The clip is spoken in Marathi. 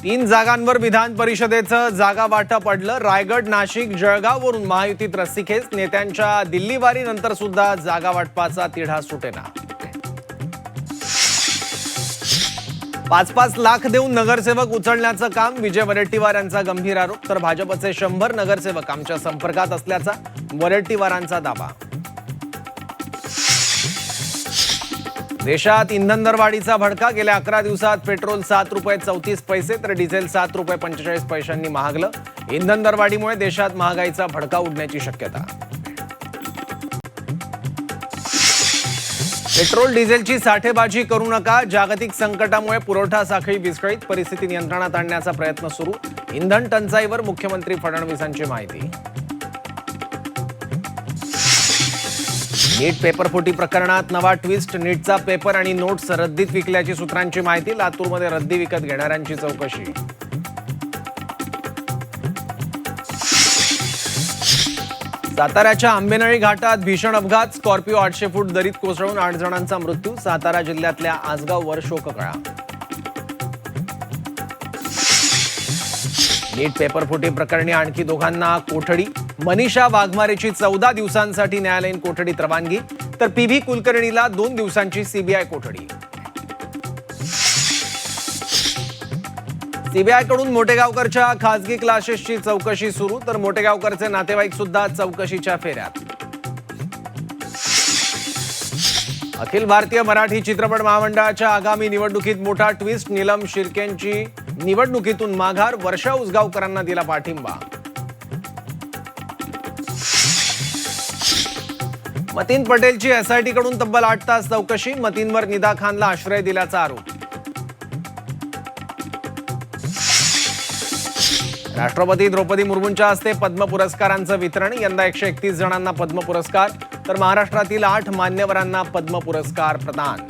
तीन जागांवर विधान परिषदेचं जागा वाटप पडलं. रायगड, नाशिक, जळगाववरून महायुतीत रस्सीखेच. नेत्यांच्या दिल्लीवारीनंतर सुद्धा जागा वाटपाचा तिढा सुटेना. 5-5 लाख देऊन नगरसेवक उचलण्याचं काम. विजय वडेट्टीवार यांचा गंभीर आरोप. तर भाजपचे 100 नगरसेवक आमच्या संपर्कात असल्याचा वडेट्टीवारांचा दावा. देशात इंधन दरवाढीचा भडका. गेल्या 11 दिवसात पेट्रोल ₹7.34 तर डिझेल ₹7.45 महागलं. इंधन दरवाढीमुळे देशात महागाईचा भडका उडण्याची शक्यता. पेट्रोल डिझेलची साठेबाजी करू नका. जागतिक संकटामुळे पुरवठा साखळी विस्कळीत. परिस्थिती नियंत्रणात आणण्याचा प्रयत्न सुरू. इंधन टंचाईवर मुख्यमंत्री फडणवीसांची माहिती. नीट पेपरफुटी प्रकरणात नवा ट्विस्ट. नीटचा पेपर आणि नोट्स रद्दीत विकल्याची सूत्रांची माहिती. लातूरमध्ये रद्दी विकत घेणाऱ्यांची चौकशी. साताऱ्याच्या आंबेनळी घाटात भीषण अपघात. स्कॉर्पिओ 800 फूट दरीत कोसळून 8 जणांचा मृत्यू. सातारा जिल्ह्यातल्या आसगाववर शोककळा. नीट पेपरफुटी प्रकरणी आणखी दोघांना कोठडी. मनीषा वाघमारेची 14 दिवसांसाठी न्यायालयीन कोठडीत रवानगी. तर पी.व्ही. कुलकर्णीला 2 दिवसांची सीबीआय कोठडी. सीबीआयकडून मोटेगावकरच्या खासगी क्लासेसची चौकशी सुरू. तर मोटेगावकरचे नातेवाईक सुद्धा चौकशीच्या फेऱ्यात. अखिल भारतीय मराठी चित्रपट महामंडळाच्या आगामी निवडणुकीत मोठा ट्विस्ट. नीलम शिर्केंची निवडणुकीतून माघार. वर्षा उसगावकरांना दिला पाठिंबा. मतीन पटेलची एसआयटीकडून तब्बल 8 तास चौकशी. मतीनवर निदा खानला आश्रय दिल्याचा आरोप. राष्ट्रपती द्रौपदी मुर्मूंच्या हस्ते पद्म पुरस्कारांचं वितरण. यंदा 131 जणांना पद्म पुरस्कार. तर महाराष्ट्रातील 8 मान्यवरांना पद्म पुरस्कार प्रदान.